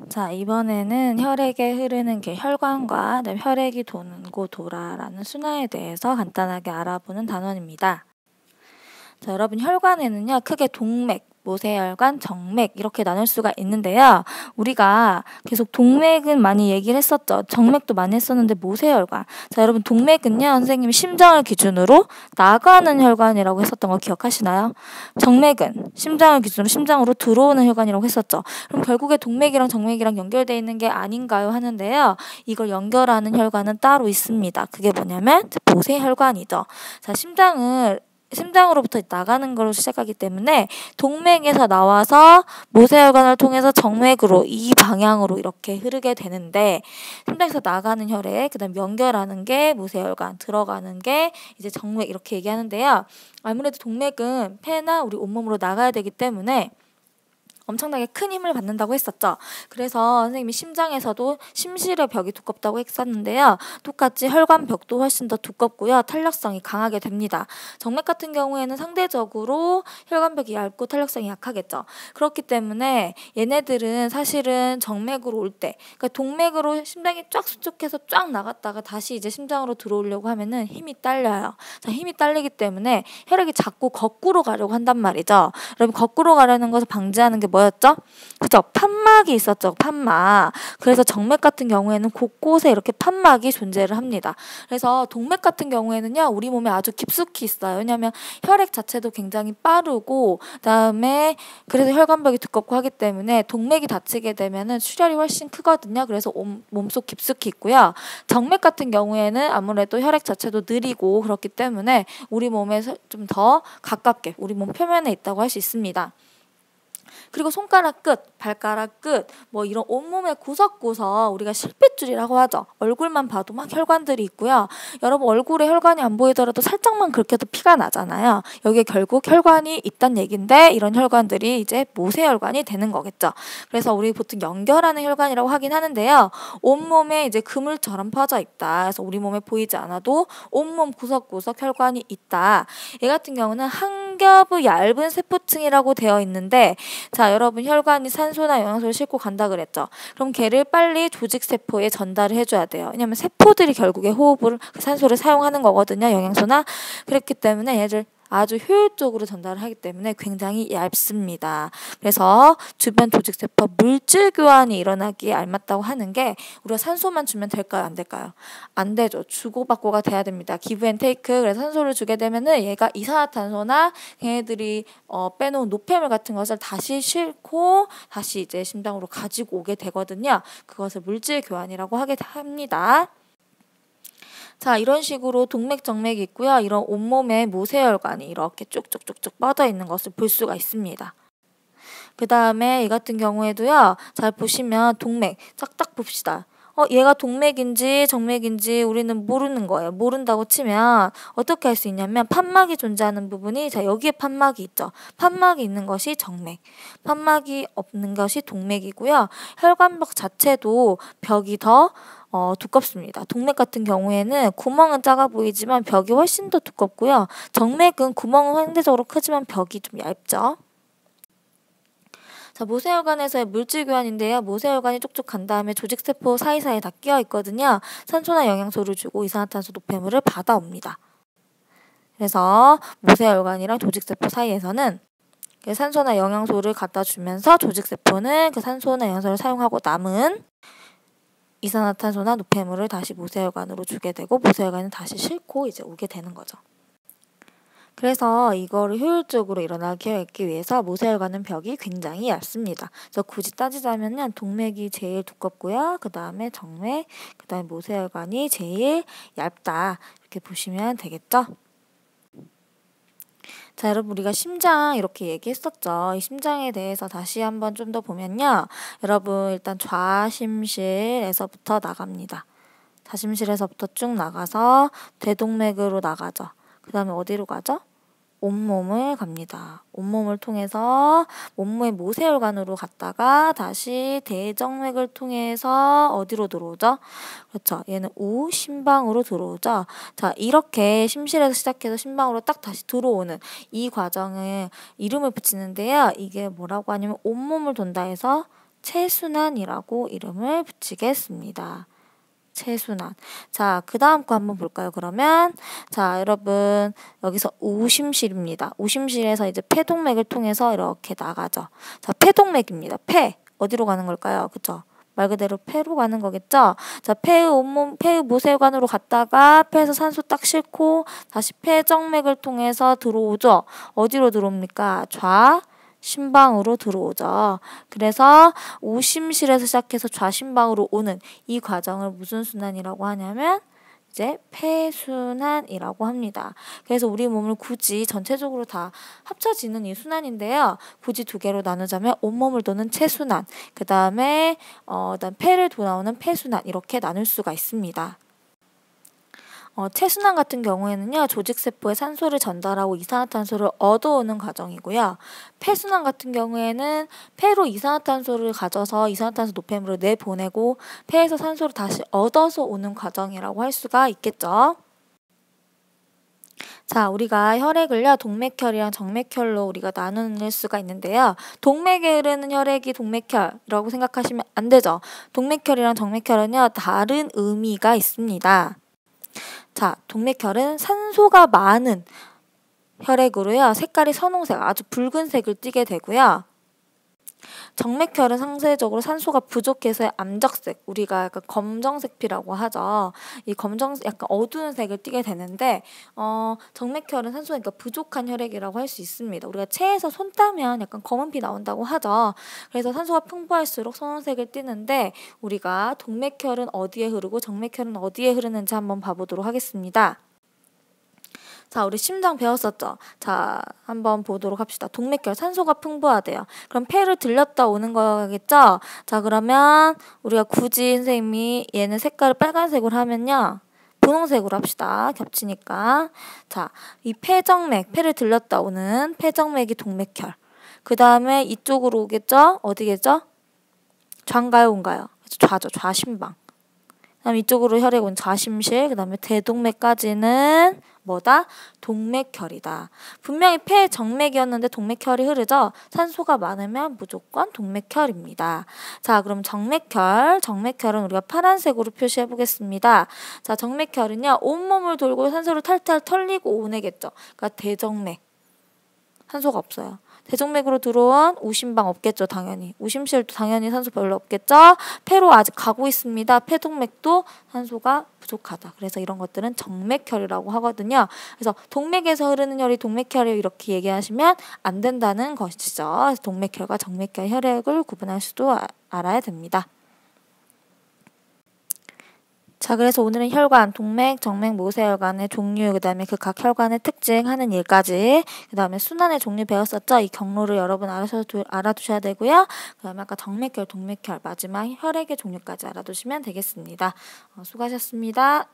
자, 이번에는 혈액에 흐르는 게 혈관과 그다음에 혈액이 도는 곳 도라라는 순환에 대해서 간단하게 알아보는 단원입니다. 자, 여러분 혈관에는요, 크게 동맥, 모세혈관, 정맥 이렇게 나눌 수가 있는데요. 우리가 계속 동맥은 많이 얘기를 했었죠. 정맥도 많이 했었는데 모세혈관. 자, 여러분 동맥은요, 선생님이 심장을 기준으로 나가는 혈관이라고 했었던 거 기억하시나요? 정맥은 심장을 기준으로 심장으로 들어오는 혈관이라고 했었죠. 그럼 결국에 동맥이랑 정맥이랑 연결되어 있는 게 아닌가요? 하는데요. 이걸 연결하는 혈관은 따로 있습니다. 그게 뭐냐면 모세혈관이죠. 자, 심장으로부터 나가는 걸로 시작하기 때문에 동맥에서 나와서 모세혈관을 통해서 정맥으로 이 방향으로 이렇게 흐르게 되는데, 심장에서 나가는 혈액, 그다음 연결하는 게 모세혈관, 들어가는 게 이제 정맥 이렇게 얘기하는데요. 아무래도 동맥은 폐나 우리 온몸으로 나가야 되기 때문에 엄청나게 큰 힘을 받는다고 했었죠. 그래서 선생님이 심장에서도 심실의 벽이 두껍다고 했었는데요. 똑같이 혈관벽도 훨씬 더 두껍고요. 탄력성이 강하게 됩니다. 정맥 같은 경우에는 상대적으로 혈관벽이 얇고 탄력성이 약하겠죠. 그렇기 때문에 얘네들은 사실은 정맥으로 올 때, 그러니까 동맥으로 심장이 쫙 수축해서 쫙 나갔다가 다시 이제 심장으로 들어오려고 하면은 힘이 딸려요. 자, 힘이 딸리기 때문에 혈액이 자꾸 거꾸로 가려고 한단 말이죠. 여러분 거꾸로 가려는 것을 방지하는 게 뭐였죠? 그죠? 판막이 있었죠. 판막. 그래서 정맥 같은 경우에는 곳곳에 이렇게 판막이 존재를 합니다. 그래서 동맥 같은 경우에는요, 우리 몸에 아주 깊숙이 있어요. 왜냐하면 혈액 자체도 굉장히 빠르고, 그다음에 그래서 혈관벽이 두껍고 하기 때문에 동맥이 다치게 되면은 출혈이 훨씬 크거든요. 그래서 몸속 깊숙이 있고요. 정맥 같은 경우에는 아무래도 혈액 자체도 느리고 그렇기 때문에 우리 몸에 좀 더 가깝게 우리 몸 표면에 있다고 할 수 있습니다. 그리고 손가락 끝, 발가락 끝, 뭐 이런 온몸의 구석구석 우리가 실핏줄이라고 하죠. 얼굴만 봐도 막 혈관들이 있고요. 여러분 얼굴에 혈관이 안 보이더라도 살짝만 긁혀도 피가 나잖아요. 여기에 결국 혈관이 있단 얘긴데, 이런 혈관들이 이제 모세혈관이 되는 거겠죠. 그래서 우리 보통 연결하는 혈관이라고 하긴 하는데요. 온몸에 이제 그물처럼 퍼져 있다. 그래서 우리 몸에 보이지 않아도 온몸 구석구석 혈관이 있다. 얘 같은 경우는 한 겹의 얇은 세포층이라고 되어 있는데, 자, 여러분 혈관이 산소나 영양소를 싣고 간다 그랬죠. 그럼 걔를 빨리 조직세포에 전달을 해줘야 돼요. 왜냐면 세포들이 결국에 산소를 사용하는 거거든요. 영양소나. 그렇기 때문에 얘를 아주 효율적으로 전달을 하기 때문에 굉장히 얇습니다. 그래서 주변 조직세포 물질 교환이 일어나기에 알맞다고 하는 게, 우리가 산소만 주면 될까요? 안 될까요? 안 되죠. 주고받고가 돼야 됩니다. 기브 앤 테이크. 그래서 산소를 주게 되면은 얘가 이산화탄소나 걔네들이 빼놓은 노폐물 같은 것을 다시 싣고 다시 이제 심장으로 가지고 오게 되거든요. 그것을 물질 교환이라고 하게 합니다. 자, 이런 식으로 동맥, 정맥이 있고요. 이런 온몸에 모세혈관이 이렇게 쭉쭉쭉쭉 뻗어 있는 것을 볼 수가 있습니다. 그 다음에 이 같은 경우에도요. 잘 보시면 동맥, 딱 봅시다. 얘가 동맥인지 정맥인지 우리는 모르는 거예요. 모른다고 치면 어떻게 할 수 있냐면, 판막이 존재하는 부분이, 자, 여기에 판막이 있죠. 판막이 있는 것이 정맥, 판막이 없는 것이 동맥이고요. 혈관벽 자체도 벽이 더 두껍습니다. 동맥 같은 경우에는 구멍은 작아 보이지만 벽이 훨씬 더 두껍고요. 정맥은 구멍은 상대적으로 크지만 벽이 좀 얇죠. 자, 모세혈관에서의 물질 교환인데요. 모세혈관이 쭉쭉 간 다음에 조직세포 사이사이에 다 끼어 있거든요. 산소나 영양소를 주고 이산화탄소 노폐물을 받아옵니다. 그래서 모세혈관이랑 조직세포 사이에서는 산소나 영양소를 갖다 주면서 조직세포는 그 산소나 영양소를 사용하고 남은 이산화탄소나 노폐물을 다시 모세혈관으로 주게 되고, 모세혈관은 다시 싣고 이제 오게 되는 거죠. 그래서 이거를 효율적으로 일어나게 하기 위해서 모세혈관은 벽이 굉장히 얇습니다. 그래서 굳이 따지자면 동맥이 제일 두껍고요. 그 다음에 정맥, 그 다음에 모세혈관이 제일 얇다. 이렇게 보시면 되겠죠? 자, 여러분 우리가 심장 이렇게 얘기했었죠. 이 심장에 대해서 다시 한번 좀 더 보면요. 여러분 일단 좌심실에서부터 나갑니다. 좌심실에서부터 쭉 나가서 대동맥으로 나가죠. 그 다음에 어디로 가죠? 온몸을 갑니다. 온몸을 통해서 온몸의 모세혈관으로 갔다가 다시 대정맥을 통해서 어디로 들어오죠? 그렇죠. 얘는 심방으로 들어오죠. 자, 이렇게 심실에서 시작해서 심방으로 딱 다시 들어오는 이 과정에 이름을 붙이는데요. 이게 뭐라고 하냐면 온몸을 돈다 해서 체순환이라고 이름을 붙이겠습니다. 체순환. 자, 그 다음 거 한번 볼까요, 그러면? 자, 여러분, 여기서 오심실입니다. 오심실에서 이제 폐동맥을 통해서 이렇게 나가죠. 자, 폐동맥입니다. 폐. 어디로 가는 걸까요? 그쵸? 말 그대로 폐로 가는 거겠죠? 자, 폐의 온몸, 폐의 모세관으로 갔다가 폐에서 산소 딱 싣고 다시 폐정맥을 통해서 들어오죠? 어디로 들어옵니까? 좌심방으로 들어오죠. 그래서 오심실에서 시작해서 좌심방으로 오는 이 과정을 무슨 순환이라고 하냐면 이제 폐순환이라고 합니다. 그래서 우리 몸을 굳이 전체적으로 다 합쳐지는 이 순환인데요. 굳이 두 개로 나누자면 온몸을 도는 체순환, 그 다음에 폐를 돌아오는 폐순환 이렇게 나눌 수가 있습니다. 체순환 같은 경우에는요, 조직세포에 산소를 전달하고 이산화탄소를 얻어오는 과정이고요. 폐순환 같은 경우에는 폐로 이산화탄소를 가져서 이산화탄소 노폐물을 내보내고 폐에서 산소를 다시 얻어서 오는 과정이라고 할 수가 있겠죠. 자, 우리가 혈액을요, 동맥혈이랑 정맥혈로 우리가 나눌 수가 있는데요. 동맥에 흐르는 혈액이 동맥혈이라고 생각하시면 안 되죠. 동맥혈이랑 정맥혈은요, 다른 의미가 있습니다. 자, 동맥혈은 산소가 많은 혈액으로요. 색깔이 선홍색, 아주 붉은색을 띠게 되고요. 정맥혈은 상대적으로 산소가 부족해서 암적색, 우리가 약간 검정색 피라고 하죠. 이 검정색, 약간 어두운 색을 띠게 되는데 정맥혈은 산소가 그러니까 부족한 혈액이라고 할 수 있습니다. 우리가 체에서 손 따면 약간 검은 피 나온다고 하죠. 그래서 산소가 풍부할수록 선홍색을 띠는데 우리가 동맥혈은 어디에 흐르고 정맥혈은 어디에 흐르는지 한번 봐보도록 하겠습니다. 자, 우리 심장 배웠었죠? 자, 한번 보도록 합시다. 동맥혈, 산소가 풍부하대요. 그럼 폐를 들렸다 오는 거겠죠? 자, 그러면 우리가 굳이 선생님이 얘는 색깔을 빨간색으로 하면요. 분홍색으로 합시다. 겹치니까. 자, 이 폐정맥, 폐를 들렸다 오는 폐정맥이 동맥혈. 그 다음에 이쪽으로 오겠죠? 어디겠죠? 좌인가요, 우인가요? 좌죠. 좌심방. 그 다음 이쪽으로 혈액 온 좌심실, 그 다음에 대동맥까지는 뭐다? 동맥혈이다. 분명히 폐 정맥이었는데 동맥혈이 흐르죠? 산소가 많으면 무조건 동맥혈입니다. 자, 그럼 정맥혈은 우리가 파란색으로 표시해 보겠습니다. 자, 정맥혈은요, 온몸을 돌고 산소를 탈탈 털리고 오내겠죠. 그러니까 대정맥. 산소가 없어요. 대정맥으로 들어온 오심방 없겠죠, 당연히. 오심실도 당연히 산소 별로 없겠죠. 폐로 아직 가고 있습니다. 폐동맥도 산소가 부족하다. 그래서 이런 것들은 정맥혈이라고 하거든요. 그래서 동맥에서 흐르는 혈이 동맥혈이에요 이렇게 얘기하시면 안 된다는 것이죠. 그래서 동맥혈과 정맥혈 혈액을 구분할 수도 알아야 됩니다. 자, 그래서 오늘은 혈관, 동맥, 정맥, 모세혈관의 종류, 그 다음에 그 각 혈관의 특징 하는 일까지, 그 다음에 순환의 종류 배웠었죠? 이 경로를 여러분 알아두셔야 되고요. 그 다음에 아까 정맥혈, 동맥혈, 마지막 혈액의 종류까지 알아두시면 되겠습니다. 수고하셨습니다.